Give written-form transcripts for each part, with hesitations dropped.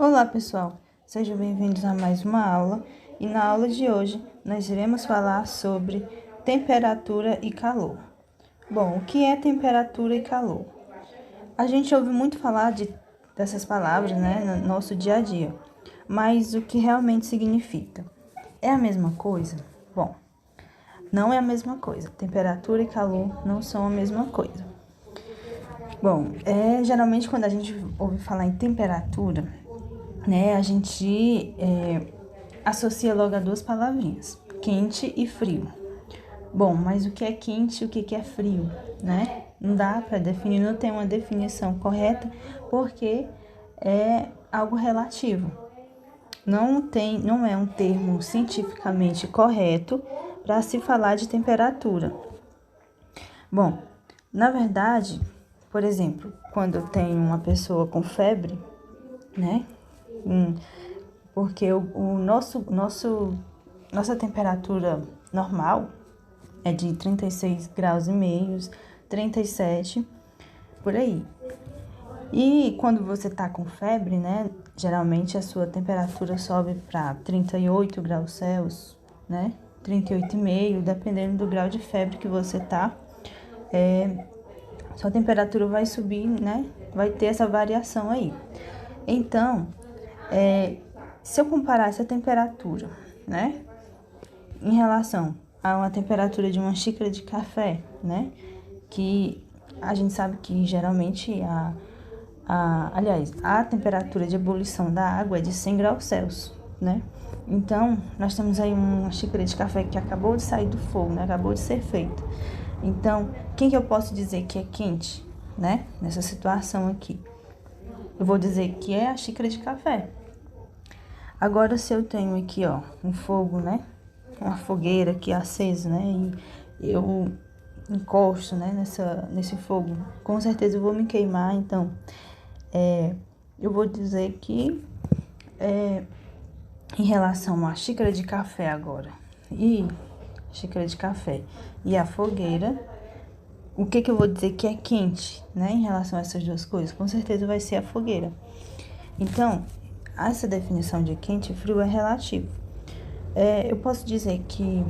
Olá, pessoal! Sejam bem-vindos a mais uma aula e na aula de hoje nós iremos falar sobre temperatura e calor. Bom, o que é temperatura e calor? A gente ouve muito falar dessas palavras, no nosso dia a dia, mas o que realmente significa? É a mesma coisa? Bom, não é a mesma coisa. Temperatura e calor não são a mesma coisa. Bom, geralmente quando a gente ouve falar em temperatura, a gente associa logo a duas palavrinhas, quente e frio. Bom, mas o que é quente e o que é frio, né? Não dá para definir, não tem uma definição correta, porque é algo relativo. Não é um termo cientificamente correto para se falar de temperatura. Bom, na verdade, por exemplo, quando tem uma pessoa com febre, né? Porque nossa temperatura normal é de 36 graus e meio, 37, por aí. E quando você tá com febre, né? Geralmente a sua temperatura sobe para 38 graus Celsius, né? 38,5, dependendo do grau de febre que você tá. Sua temperatura vai subir, né? Vai ter essa variação aí. Então, se eu comparar essa temperatura, né, em relação a uma temperatura de uma xícara de café, né, que a gente sabe que geralmente a temperatura de ebulição da água é de 100 graus Celsius, né? Então, nós temos aí uma xícara de café que acabou de sair do fogo, né, acabou de ser feita. Então, quem que eu posso dizer que é quente, né, nessa situação aqui? Eu vou dizer que é a xícara de café. Agora, se eu tenho aqui, ó, um fogo, né? Uma fogueira aqui acesa, né? E eu encosto, né? Nesse fogo, com certeza eu vou me queimar. Então, eu vou dizer que em relação à xícara de café agora e xícara de café e a fogueira, o que eu vou dizer que é quente, né? Em relação a essas duas coisas, com certeza vai ser a fogueira. Então, essa definição de quente e frio é relativo. Eu posso dizer que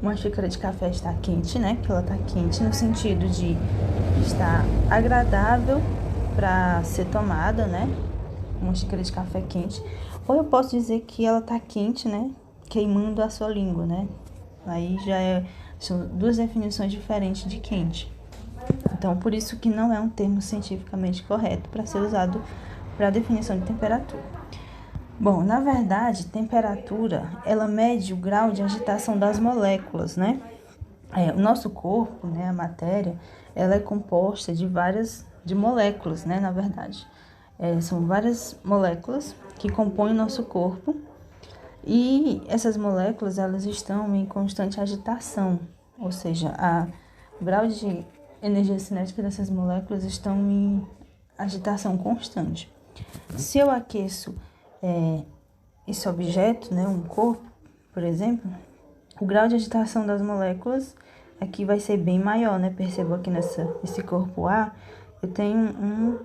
uma xícara de café está quente, né? Que ela está quente no sentido de estar agradável para ser tomada, né? Uma xícara de café quente. Ou eu posso dizer que ela está quente, né? Queimando a sua língua, né? Aí são duas definições diferentes de quente. Então, por isso que não é um termo cientificamente correto para ser usado para a definição de temperatura. Bom, na verdade, temperatura, ela mede o grau de agitação das moléculas, né? O nosso corpo, né, a matéria, ela é composta de moléculas, né, na verdade. São várias moléculas que compõem o nosso corpo e essas moléculas, elas estão em constante agitação, ou seja, o grau de energia cinética dessas moléculas estão em agitação constante. Se eu aqueço esse objeto, né, um corpo, por exemplo, o grau de agitação das moléculas aqui vai ser bem maior, né? Percebo aqui nesse corpo A, eu tenho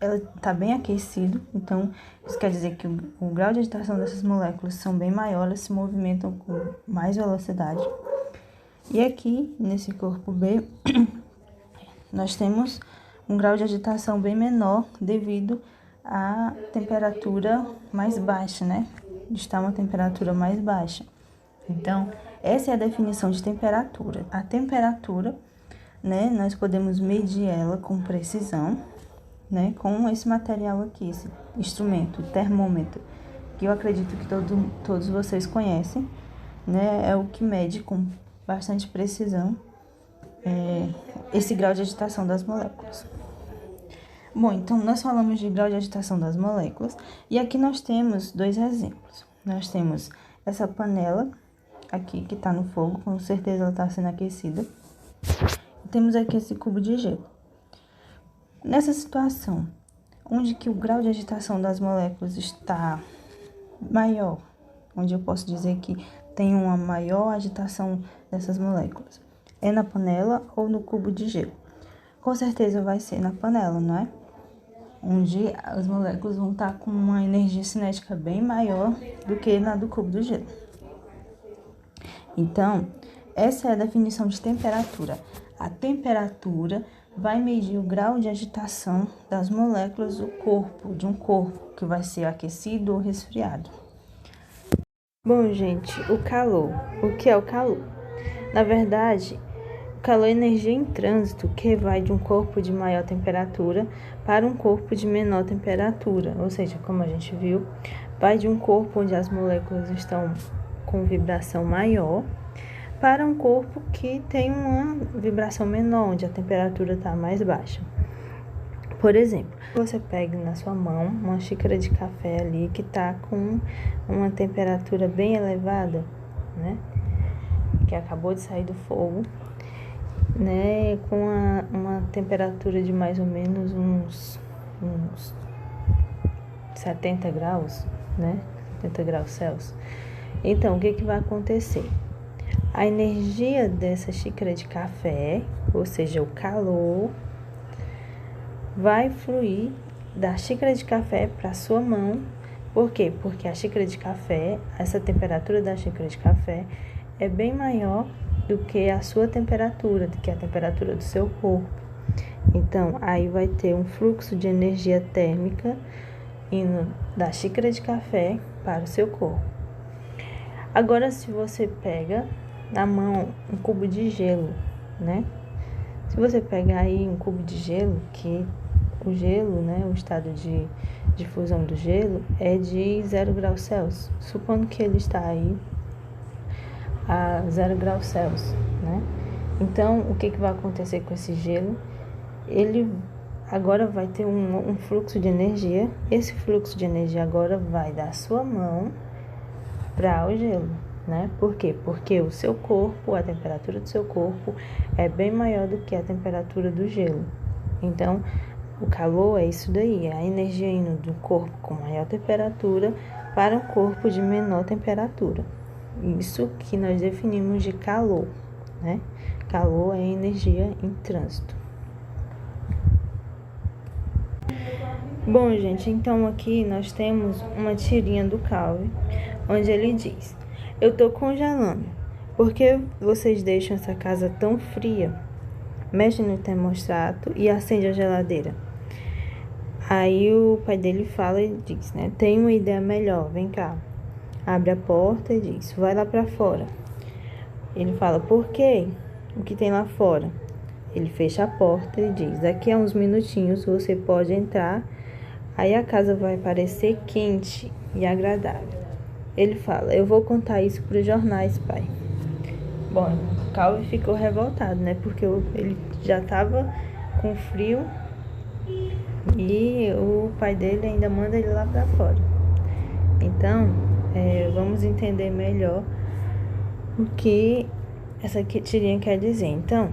ela está bem aquecido, então isso quer dizer que o grau de agitação dessas moléculas são bem maiores, elas se movimentam com mais velocidade. E aqui, nesse corpo B, nós temos um grau de agitação bem menor devido à temperatura mais baixa, né? Está uma temperatura mais baixa. Então, essa é a definição de temperatura. A temperatura, né, nós podemos medir ela com precisão, né, com esse material aqui, esse instrumento, o termômetro, que eu acredito que todos vocês conhecem, né? É o que mede com bastante precisão esse grau de agitação das moléculas. Bom, então nós falamos de grau de agitação das moléculas e aqui nós temos dois exemplos. Nós temos essa panela aqui que está no fogo, com certeza ela está sendo aquecida. E temos aqui esse cubo de gelo. Nessa situação, onde que o grau de agitação das moléculas está maior, onde eu posso dizer que tem uma maior agitação dessas moléculas, é na panela ou no cubo de gelo? Com certeza vai ser na panela, não é? onde as moléculas vão estar com uma energia cinética bem maior do que na do cubo do gelo. Então, essa é a definição de temperatura. A temperatura vai medir o grau de agitação das moléculas do corpo, de um corpo que vai ser aquecido ou resfriado. Bom, gente, o calor. O que é o calor? Na verdade, o calor é energia em trânsito que vai de um corpo de maior temperatura para um corpo de menor temperatura. Ou seja, como a gente viu, vai de um corpo onde as moléculas estão com vibração maior para um corpo que tem uma vibração menor, onde a temperatura está mais baixa. Por exemplo, você pega na sua mão uma xícara de café ali que está com uma temperatura bem elevada, né? Que acabou de sair do fogo, né? Com uma temperatura de mais ou menos uns 70 graus, né? 70 graus Celsius. Então, o que vai acontecer? A energia dessa xícara de café, ou seja, o calor, vai fluir da xícara de café para a sua mão. Por quê? Porque a xícara de café, essa temperatura da xícara de café é bem maior do que a sua temperatura, do que a temperatura do seu corpo. Então, aí vai ter um fluxo de energia térmica indo da xícara de café para o seu corpo. Agora, se você pega na mão um cubo de gelo, né? Se você pegar aí um cubo de gelo, que o gelo, né, o estado de fusão do gelo é de 0 graus Celsius, supondo que ele está aí a 0 graus Celsius, né? Então, o que vai acontecer com esse gelo? Ele agora vai ter um fluxo de energia. Esse fluxo de energia agora vai da sua mão para o gelo, né? Por quê? Porque o seu corpo, a temperatura do seu corpo é bem maior do que a temperatura do gelo. Então, o calor é isso daí, é a energia indo do corpo com maior temperatura para um corpo de menor temperatura. Isso que nós definimos de calor, né? Calor é energia em trânsito. Bom, gente, então aqui nós temos uma tirinha do Calvin, onde ele diz: eu tô congelando, por que vocês deixam essa casa tão fria? Mexe no termostato e acende a geladeira. Aí o pai dele fala e diz, né? Tem uma ideia melhor, vem cá. Abre a porta e diz, vai lá pra fora. Ele fala, por quê? O que tem lá fora? Ele fecha a porta e diz, daqui a uns minutinhos você pode entrar, aí a casa vai parecer quente e agradável. Ele fala, eu vou contar isso pros jornais, pai. Bom, o Calvin ficou revoltado, né? Porque ele já estava com frio e o pai dele ainda manda ele lá pra fora. Então, vamos entender melhor o que essa tirinha quer dizer. Então,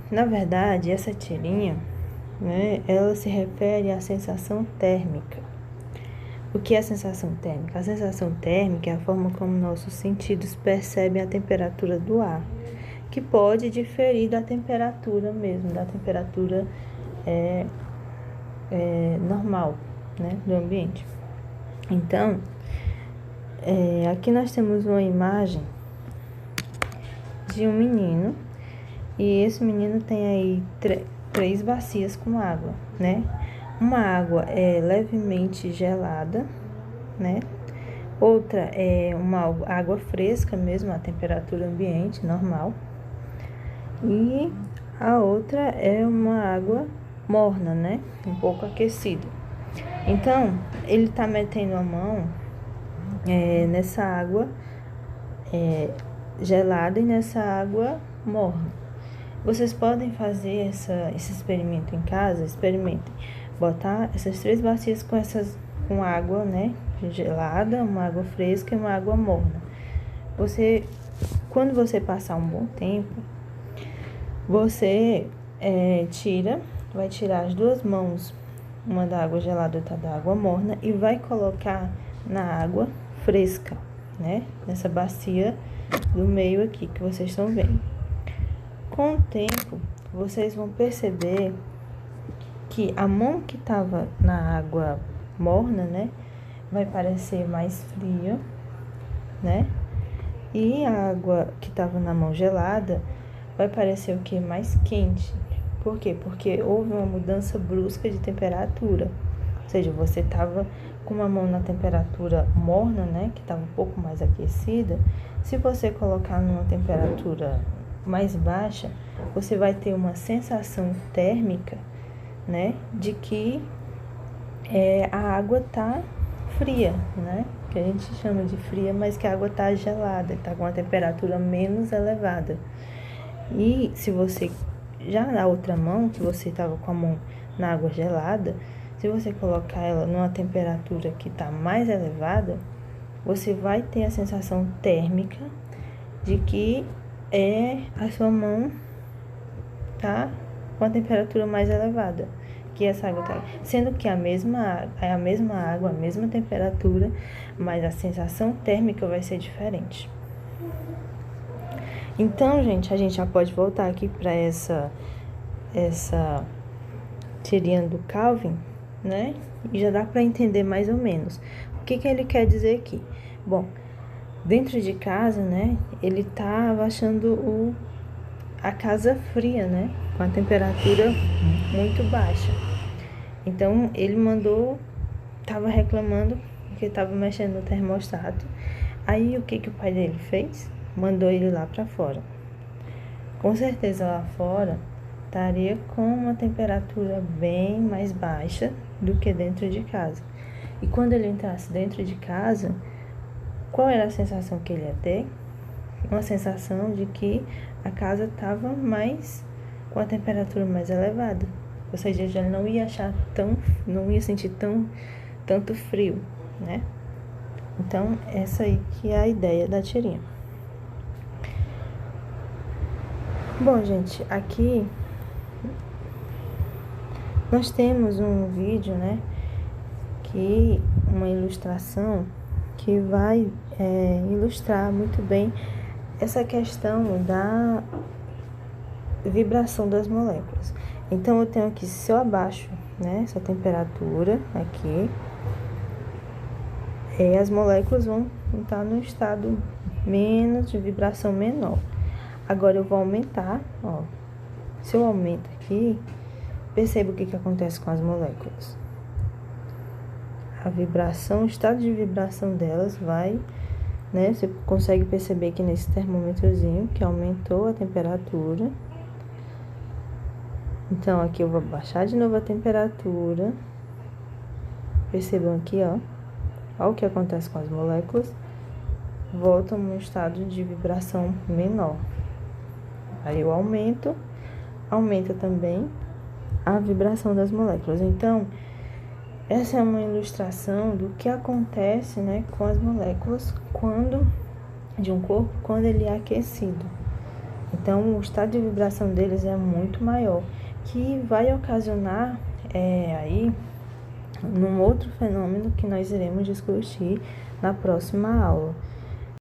na verdade, essa tirinha, né, ela se refere à sensação térmica. O que é a sensação térmica? A sensação térmica é a forma como nossos sentidos percebem a temperatura do ar, que pode diferir da temperatura mesmo, da temperatura normal, né, do ambiente. Então, aqui nós temos uma imagem de um menino, e esse menino tem aí três bacias com água, né? Uma água é levemente gelada, né? Outra é uma água fresca mesmo, a temperatura ambiente normal. E a outra é uma água morna, né? Um pouco aquecida. Então, ele tá metendo a mão nessa água gelada e nessa água morna. Vocês podem fazer esse experimento em casa, experimentem. Botar essas três bacias com água, né, gelada, uma água fresca e uma água morna. Quando você passar um bom tempo, você vai tirar as duas mãos, uma da água gelada e outra da água morna, e vai colocar na água fresca, né, nessa bacia do meio aqui que vocês estão vendo. Com o tempo, vocês vão perceber que a mão que estava na água morna, né, vai parecer mais fria, né? E a água que estava na mão gelada vai parecer o que? Mais quente. Por quê? Porque houve uma mudança brusca de temperatura. Ou seja, você estava com uma mão na temperatura morna, né, que estava um pouco mais aquecida. Se você colocar numa temperatura mais baixa, você vai ter uma sensação térmica, né, de que a água está fria, né? Que a gente chama de fria, mas que a água está gelada, está com uma temperatura menos elevada. E se você, já na outra mão, que você estava com a mão na água gelada, se você colocar ela numa temperatura que está mais elevada, você vai ter a sensação térmica de que a sua mão tá com a temperatura mais elevada, que essa água tá, sendo que é a mesma água, a mesma temperatura, mas a sensação térmica vai ser diferente. Então, gente, a gente já pode voltar aqui para essa teoria do Kelvin, né? E já dá para entender mais ou menos o que ele quer dizer aqui. Bom, dentro de casa, né, ele estava achando a casa fria, né, com a temperatura muito baixa. Então, ele estava reclamando porque estava mexendo no termostato. Aí, o que o pai dele fez? Mandou ele lá para fora. Com certeza, lá fora estaria com uma temperatura bem mais baixa do que dentro de casa. E quando ele entrasse dentro de casa, qual era a sensação que ele ia ter? Uma sensação de que a casa estava com a temperatura mais elevada. Ou seja, ele não ia não ia sentir tanto frio, né? Então, essa aí que é a ideia da tirinha. Bom, gente, aqui nós temos um vídeo, né, uma ilustração que vai ilustrar muito bem essa questão da vibração das moléculas. Então, eu tenho aqui, se eu abaixo, né, essa temperatura aqui, as moléculas vão estar no estado menos, de vibração menor. Agora, eu vou aumentar, ó. Se eu aumento aqui, perceba o que acontece com as moléculas. A vibração, o estado de vibração delas vai, né? Você consegue perceber que nesse termômetrozinho que aumentou a temperatura. Então, aqui eu vou baixar de novo a temperatura. Percebam aqui, ó. Olha o que acontece com as moléculas. Voltam num estado de vibração menor. Aí eu aumenta também a vibração das moléculas. Então, essa é uma ilustração do que acontece, né, com as moléculas de um corpo quando ele é aquecido. Então, o estado de vibração deles é muito maior, que vai ocasionar aí num outro fenômeno que nós iremos discutir na próxima aula.